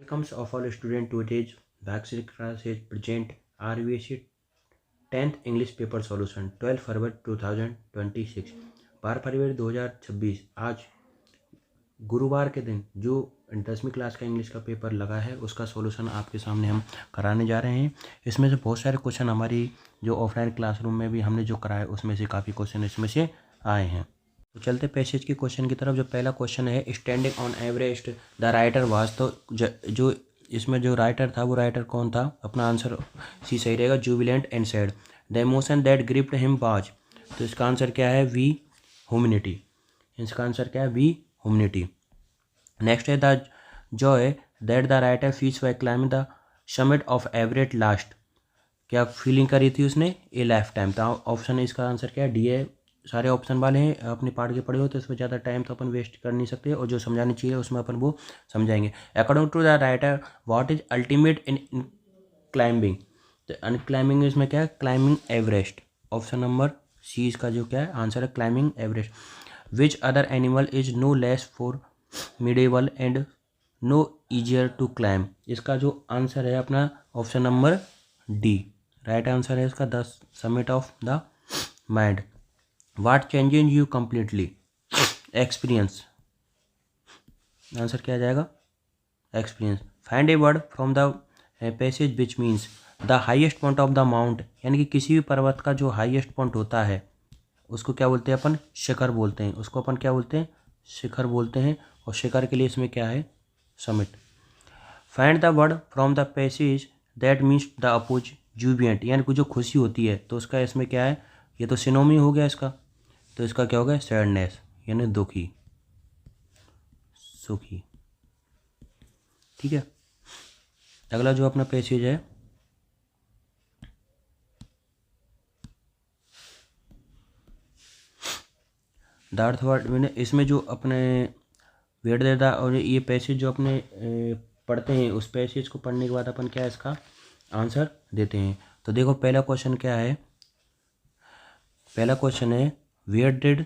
Welcomes of all student to today's vaccine classes present RVC 10th English paper solution 12 फरवरी 2026 12 फरवरी 2026 आज गुरुवार के दिन जो 10वीं क्लास का इंग्लिश का पेपर लगा है उसका सॉल्यूशन आपके सामने हम कराने जा रहे हैं। इसमें से बहुत सारे क्वेश्चन हमारी जो ऑफलाइन क्लासरूम में भी हमने जो कराया उसमें से काफ़ी क्वेश्चन इसमें से आए हैं। तो चलते पैसेज के क्वेश्चन की तरफ। जो पहला क्वेश्चन है, standing on Everest the writer was, तो जो इसमें जो राइटर था वो राइटर कौन था? अपना आंसर सी सही रहेगा, Jubilant and sad. The emotion that gripped him was, तो इसका आंसर क्या है? We humanity. इसका आंसर क्या है? We humanity. नेक्स्ट है the joy that the writer feels by climbing the summit of Everest last, क्या फीलिंग करी थी उसने? A lifetime. तो ऑप्शन इसका आंसर क्या है? डी है। सारे ऑप्शन वाले हैं, अपने पार्ट के पढ़े हो तो इसमें ज़्यादा टाइम तो अपन वेस्ट कर नहीं सकते और जो समझानी चाहिए उसमें अपन वो समझाएंगे। According to the writer what is ultimate in climbing, तो क्लाइंबिंग इसमें क्या है? Climbing Everest. Option number C इसका जो क्या है आंसर है, climbing Everest. Which other animal is no less formidable and no easier to climb, इसका जो आंसर है अपना option number D right answer है इसका, the summit of the mind. What changes you completely? Experience. Answer क्या आ जाएगा? Experience. Find a word from the passage which means the highest point of the mount, यानी कि किसी भी पर्वत का जो हाइएस्ट पॉइंट होता है उसको क्या बोलते हैं अपन? शिखर बोलते हैं। उसको अपन क्या बोलते हैं? शिखर बोलते हैं। और शिखर के लिए इसमें क्या है? Summit. Find the word from the passage that means the oppose jubilant, यानी कि जो खुशी होती है तो उसका इसमें क्या है? ये तो सिनोमी हो गया इसका, तो इसका क्या हो गया? सैडनेस, यानी दुखी, सुखी। ठीक है। अगला जो अपना पैसेज है, द अर्थ वर्ड में, इसमें जो अपने वेट देता और ये पैसेज जो अपने पढ़ते हैं उस पैसेज को पढ़ने के बाद अपन क्या इसका आंसर देते हैं। तो देखो पहला क्वेश्चन क्या है? पहला क्वेश्चन है where did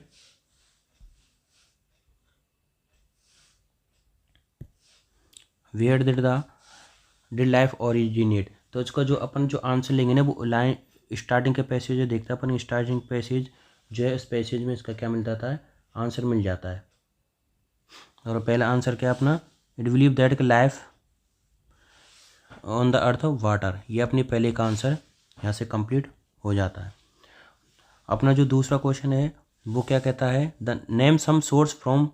did life originate, तो इसका जो अपन जो आंसर लेंगे ना वो लाइन स्टार्टिंग के पैसेज जो देखता है अपन, स्टार्टिंग पैसेज जो है इस पैसेज में इसका क्या मिल जाता है? आंसर मिल जाता है। और पहला आंसर क्या है अपना? It believe that life on the earth of water, ये अपनी पहले का आंसर यहाँ से कंप्लीट हो जाता है। अपना जो दूसरा क्वेश्चन है वो क्या कहता है? The name some source from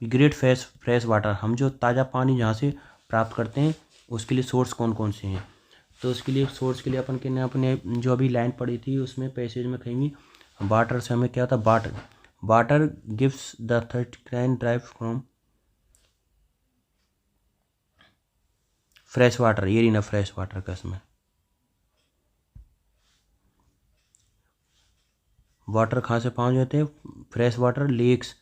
great fresh water, हम जो ताज़ा पानी जहाँ से प्राप्त करते हैं उसके लिए सोर्स कौन कौन से हैं? तो उसके लिए सोर्स के लिए अपन के अपने जो अभी लाइन पड़ी थी उसमें पैसेज में कहीं भी वाटर से हमें क्या होता? Water gives the third can drive from fresh water, ये रही ना फ्रेश वाटर का इसमें वाटर कहाँ से पाए जाते हैं? फ्रेश वाटर लेक्स,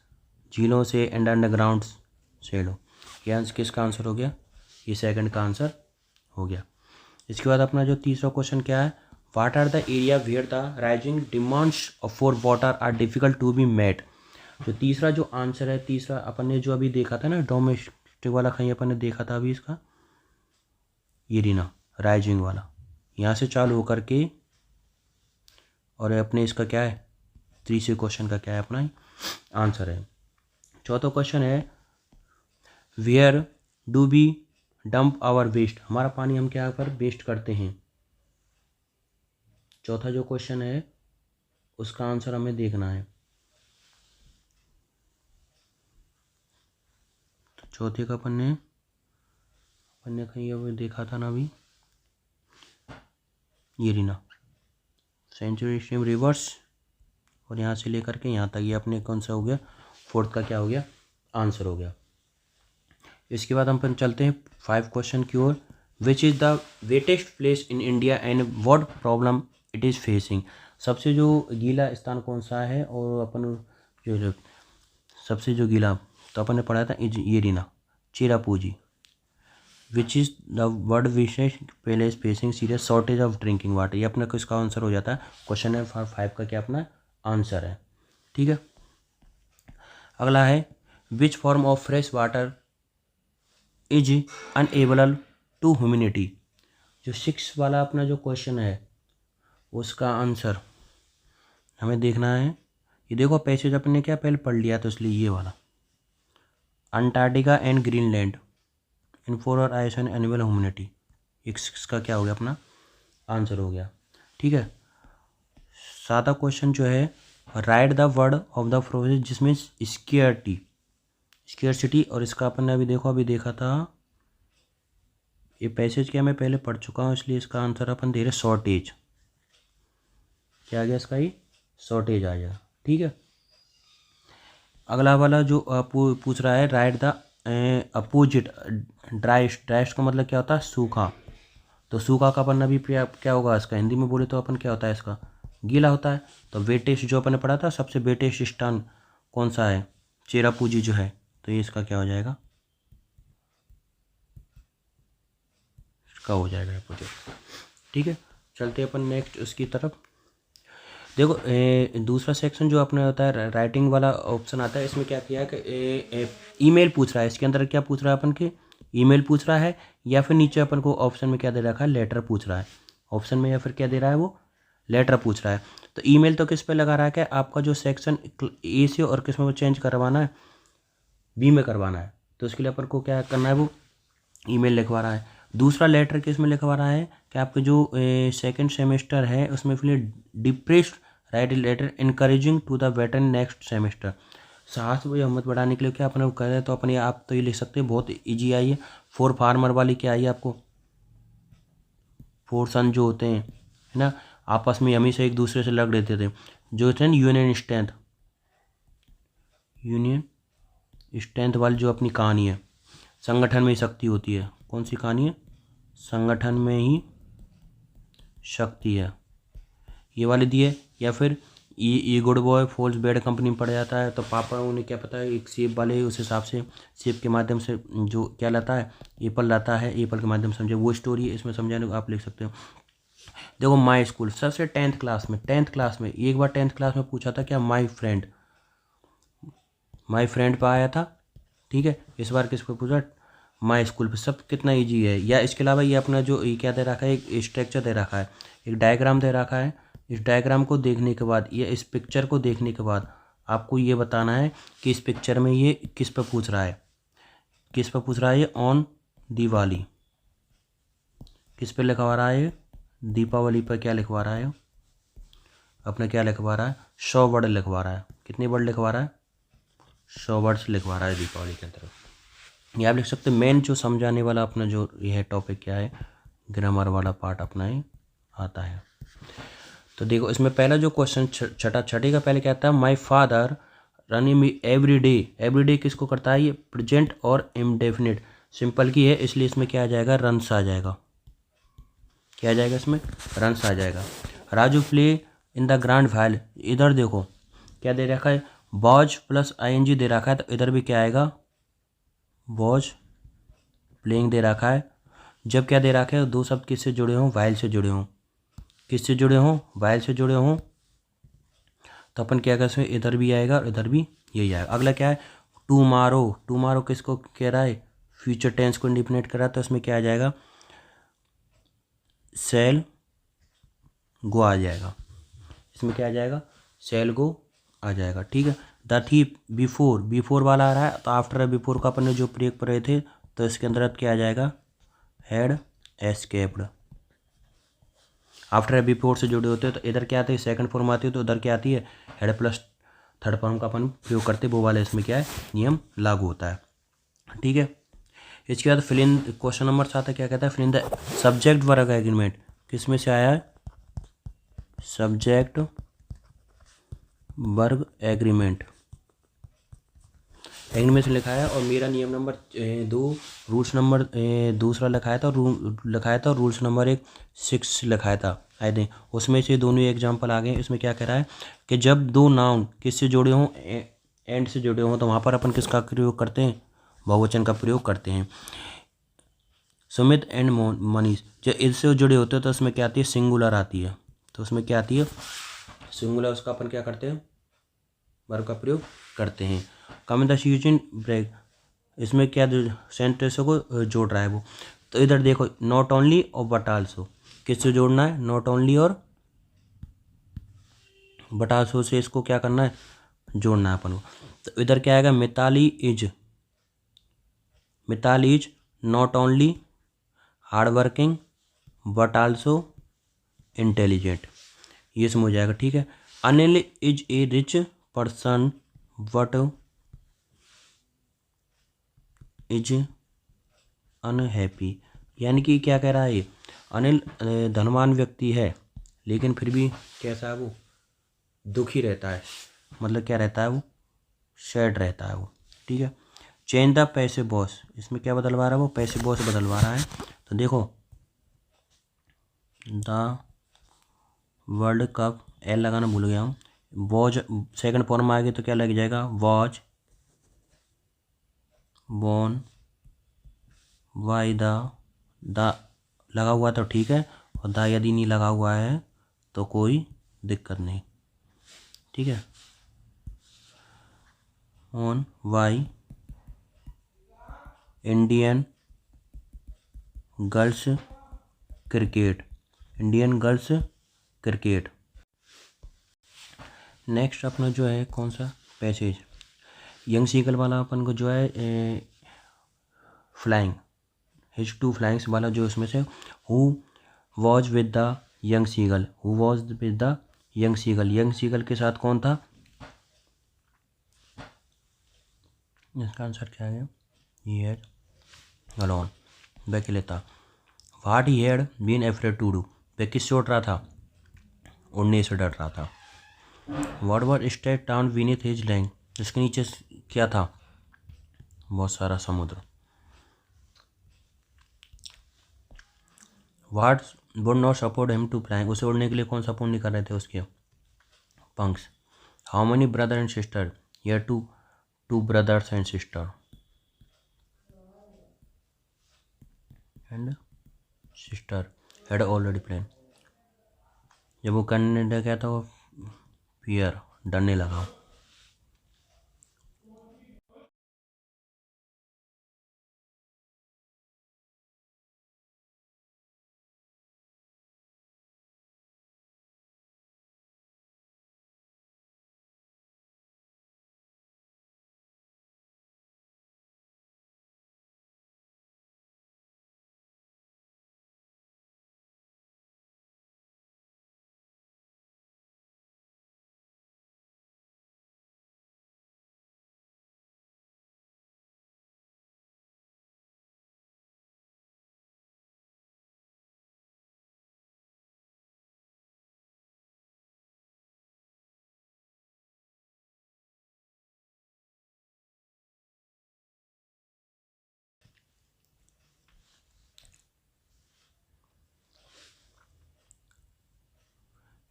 झीलों से एंड अंडरग्राउंड शेडो। ये आंसर किसका आंसर हो गया? ये सेकंड का आंसर हो गया। इसके बाद अपना जो तीसरा क्वेश्चन क्या है? What are the area where the rising demands for water are difficult to be met, जो तीसरा जो आंसर है, तीसरा अपन ने जो अभी देखा था ना डोमेस्टिक वाला, कहीं अपन ने देखा था अभी इसका, ये रीना राइजिंग वाला, यहाँ से चालू होकर के और अपने इसका क्या है? तीसरे क्वेश्चन का क्या है अपना आंसर है। चौथा क्वेश्चन है where do be dump our waste, हमारा पानी हम क्या पर वेस्ट करते हैं? चौथा जो क्वेश्चन है उसका आंसर हमें देखना है। तो चौथे का अपन ने कहीं अभी देखा था ना अभी, ये रीना सेंचुरी स्ट्रीम रिवर्स और यहाँ से लेकर के यहाँ तक, ये अपने कौन सा हो गया? फोर्थ का क्या हो गया? आंसर हो गया। इसके बाद हम अपन चलते हैं 5 क्वेश्चन की ओर। Which is the wettest place in India and what problem it is facing, सबसे जो गीला स्थान कौन सा है? और अपन जो सबसे जो गीला, तो अपन ने पढ़ा था ये रीना Cherrapunji. Which is the word विशेष place facing serious shortage of drinking water, ये अपना किसका आंसर हो जाता है? क्वेश्चन नंबर 5 का क्या अपना आंसर है। ठीक है। अगला है which form of fresh water is unable to humanity. जो 6 वाला अपना जो क्वेश्चन है उसका आंसर हमें देखना है। ये देखो पैसेज अपने क्या पहले पढ़ लिया तो इसलिए ये वाला Antarctica and Greenland in for ice and animal humanity, इसका क्या हो गया अपना आंसर हो गया। ठीक है, सादा क्वेश्चन जो है right the word of the फ्रोजेज जिसमें स्केयरसिटी और इसका अपन ने अभी देखा था ये पैसेज क्या मैं पहले पढ़ चुका हूँ इसलिए इसका आंसर अपन दे रहे शॉर्टेज। क्या आ गया इसका ही शॉर्टेज आ गया। ठीक है, अगला वाला जो पूछ रहा है right the opposite driest. Driest का मतलब क्या होता है सूखा, तो सूखा का अपन अभी क्या होगा इसका हिंदी में बोले तो अपन क्या होता है इसका गीला होता है। तो वेटेस्ट जो अपन ने पढ़ा था सबसे वेटेस्ट स्थान कौन सा है चेरापूंजी जो है, तो ये इसका क्या हो जाएगा इसका हो जाएगा अपोजिट। ठीक है, चलते अपन नेक्स्ट उसकी तरफ। देखो दूसरा सेक्शन जो अपने होता है राइटिंग वाला ऑप्शन आता है, इसमें क्या किया है कि ईमेल पूछ रहा है। इसके अंदर क्या पूछ रहा है अपन के ईमेल पूछ रहा है या फिर नीचे अपन को ऑप्शन में क्या दे रखा है लेटर पूछ रहा है ऑप्शन में, या फिर क्या दे रहा है वो लेटर पूछ रहा है। तो ईमेल तो किस पे लगा रहा है कि आपका जो सेक्शन ए से और किस में वो चेंज करवाना है बी में करवाना है, तो उसके लिए अपन को क्या करना है वो ईमेल लिखवा रहा है। दूसरा लेटर किस में लिखवा रहा है कि आपके जो सेकंड सेमेस्टर है उसमें फिर depressed right letter encouraging to the better next semester. साहस व हिम्मत बढ़ाने के लिए क्या अपने कह रहे हैं तो अपने आप तो ये लिख सकते हैं, बहुत इजी आई है। फॉर फार्मर वाली क्या आई है आपको, फोर सन जो होते हैं है ना आपस में हमेशा एक दूसरे से लड़ देते थे, जो होते हैं यूनियन स्ट्रेंथ वाली जो अपनी कहानी है संगठन में ही शक्ति होती है। कौन सी कहानी है, संगठन में ही शक्ति है, ये वाली दी है। या फिर ये good boy falls bad company में पड़ जाता है तो पापा उन्हें क्या पता है एक सेब वाले उस हिसाब से सेब के माध्यम से जो क्या लाता है एप्पल लाता है, एप्पल के माध्यम से समझे वो स्टोरी है इसमें समझाने को आप लिख सकते हो। देखो माई स्कूल सबसे 10th क्लास में एक बार 10th क्लास में पूछा था क्या माई फ्रेंड पे आया था। ठीक है, इस बार किस पे पूछा माई स्कूल पे। सब कितना ईजी है। या इसके अलावा ये अपना जो ये क्या दे रखा है एक स्ट्रक्चर दे रखा है, एक डायग्राम दे रखा है। इस डायग्राम को देखने के बाद या इस पिक्चर को देखने के बाद आपको ये बताना है कि इस पिक्चर में ये किस पे पूछ रहा है, ये ऑन दिवाली किस पे लिखवा रहा है, दीपावली पर क्या लिखवा रहा है अपने, क्या लिखवा रहा है 100 वर्ड लिखवा रहा है। कितने वर्ड लिखवा रहा है 100 वर्ड्स लिखवा रहा है दीपावली के अंतर्गत। ये आप लिख सकते हैं। मेन जो समझाने वाला अपना जो यह टॉपिक क्या है ग्रामर वाला पार्ट अपना ही आता है। तो देखो इसमें पहला जो क्वेश्चन छठे का पहले क्या आता है my father running me every day किसको करता है ये प्रेजेंट और इनडेफिनिट सिंपल की है, इसलिए इसमें क्या आ जाएगा रन्स आ जाएगा। क्या आ जाएगा इसमें रन्स आ जाएगा। Raju play in the grand file, इधर देखो क्या दे रखा है वॉज प्लस ING दे रखा है, तो इधर भी क्या आएगा वॉज प्लेइंग दे रखा है। जब क्या दे रखा है दो शब्द किससे जुड़े हों वाइल से जुड़े हों, किससे जुड़े हों वाइल से जुड़े हों, तो अपन क्या कर सकते इधर भी आएगा और इधर भी यही आएगा। अगला क्या है टुमारो किसको कह रहा है फ्यूचर टेंस को इंडिपेंडेंट कर रहा है, तो इसमें क्या आ जाएगा सेल गो आ जाएगा। इसमें क्या आ जाएगा सेल गो आ जाएगा। ठीक है, द थीप बिफोर वाला आ रहा है तो आफ्टर बिफोर का अपन ने जो प्रयोग पढ़े थे तो इसके अंदर क्या आ जाएगा हैड एस्केप्ड। आफ्टर बिफोर से जुड़े होते हैं तो इधर क्या आती है सेकंड फॉर्म आती है, तो उधर क्या आती है हेड प्लस थर्ड फॉर्म का अपन प्रयोग करते वो वाले इसमें क्या है नियम लागू होता है। ठीक है, इसके बाद फिल इन क्वेश्चन नंबर 7 क्या कहता है फिल इन द सब्जेक्ट वर्ग एग्रीमेंट, किस में से आया है सब्जेक्ट वर्ग एग्रीमेंट से लिखा है। और मेरा नियम नंबर 2 रूल्स नंबर दूसरा लिखाया था और रूल्स नंबर 6 लिखाया था आई थिंक, उसमें से दोनों एग्जाम्पल आ गए। इसमें क्या कह रहा है कि जब दो नाउन किससे जुड़े हों एंड से जुड़े हों तो वहाँ पर अपन किसका प्रयोग करते हैं बहुवचन का प्रयोग करते हैं। सुमित एंड मनीष जब इससे जुड़े होते हैं तो उसमें क्या आती है सिंगुलर आती है, तो उसमें क्या आती है सिंगुलर, उसका अपन क्या करते हैं वर्ब का प्रयोग करते हैं। कम द सीजन ब्रेक इसमें क्या सेंटेंस को जोड़ रहा है वो। तो इधर देखो नॉट ओनली और बट आल्सो, किससे जोड़ना है, नॉट ओनली और बट आल्सो से इसको क्या करना है, जोड़ना है अपन को। तो इधर क्या आएगा, Mitali is not only hard working but also intelligent, ये समझ जाएगा। ठीक है। Anil is a rich person but is unhappy, यानी कि क्या कह रहा है ये, अनिल धनवान व्यक्ति है लेकिन फिर भी कैसा है वो, दुखी रहता है, मतलब क्या रहता है वो, सैड रहता है वो। ठीक है। चेंज द पैसे बॉस, इसमें क्या बदलवा रहा है वो, पैसे बॉस बदलवा रहा है। तो देखो द वर्ल्ड कप, एल लगाना भूल गया हूँ, वॉज सेकंड फॉर्म में आ गई तो क्या लग जाएगा, वॉज बोन वाई द लगा हुआ तो ठीक है, और द यदि नहीं लगा हुआ है तो कोई दिक्कत नहीं। ठीक है। On why Indian girls cricket, Indian girls cricket. Next अपना जो है कौन सा पैसेज, यंग सीगल वाला अपन को जो है फ्लाइंग, हिज टू फ्लाइंग्स वाला जो इसमें से, who was with the young seagull, who was with the young seagull, young seagull के साथ कौन था, इसका आंसर क्या है, ही हैड अलोन, वह अकेले था। What he had been afraid to do, वह किससे उड़ रहा था, उड़ने से डर रहा था। What were state town beneath his land, इसके नीचे क्या था, बहुत सारा समुद्र। What would not support him to flying, उसे उड़ने के लिए कौन सपोर्ट नहीं कर रहे थे, उसके पंक्स। How many brother and sister, ये two brothers and sister, and sister had already plan, जब वो करने गया था वो फियर, डरने लगा।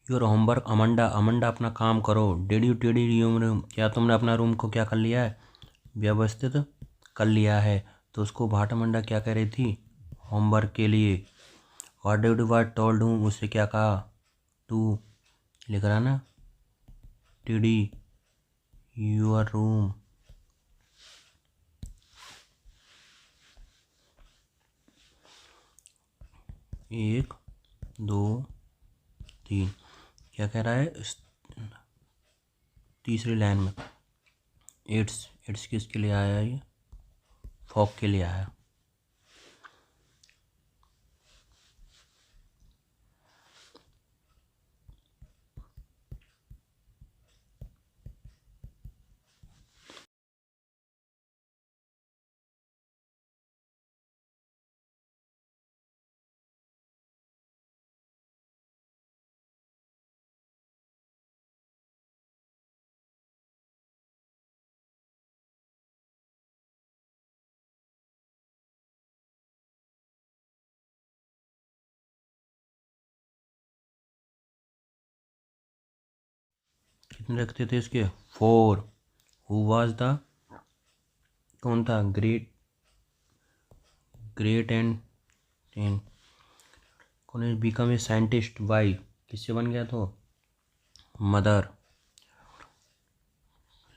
योर होमवर्क अमंडा, अमंडा अपना काम करो। डिड यू रूम, क्या तुमने अपना रूम को क्या कर लिया है, व्यवस्थित कर लिया है। तो उसको भाटामंडा क्या कह रही थी, होमवर्क के लिए। व्हाट डिड व्हाट टोल्ड हूँ, उससे क्या कहा, टू लिख रहा ना, टिडी यूर रूम। एक दो तीन, क्या कह रहा है तीसरी लाइन में, इट्स इट्स किसके लिए आया, ये फॉक के लिए आया। कितने रखते थे इसके, 4। हु वाज द, कौन था, ग्रेट एंड टेन, कौन है, बिकम ए साइंटिस्ट बाई, किससे बन गया तो, mother.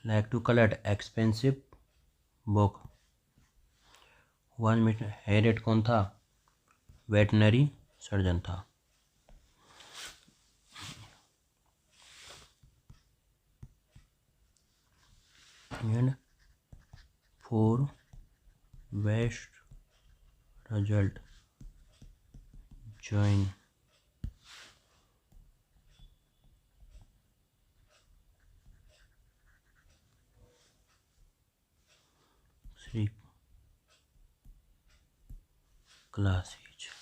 Like to collect expensive book, one minute. Harriet कौन था? वेटनरी सर्जन था। And for best result join Three classes.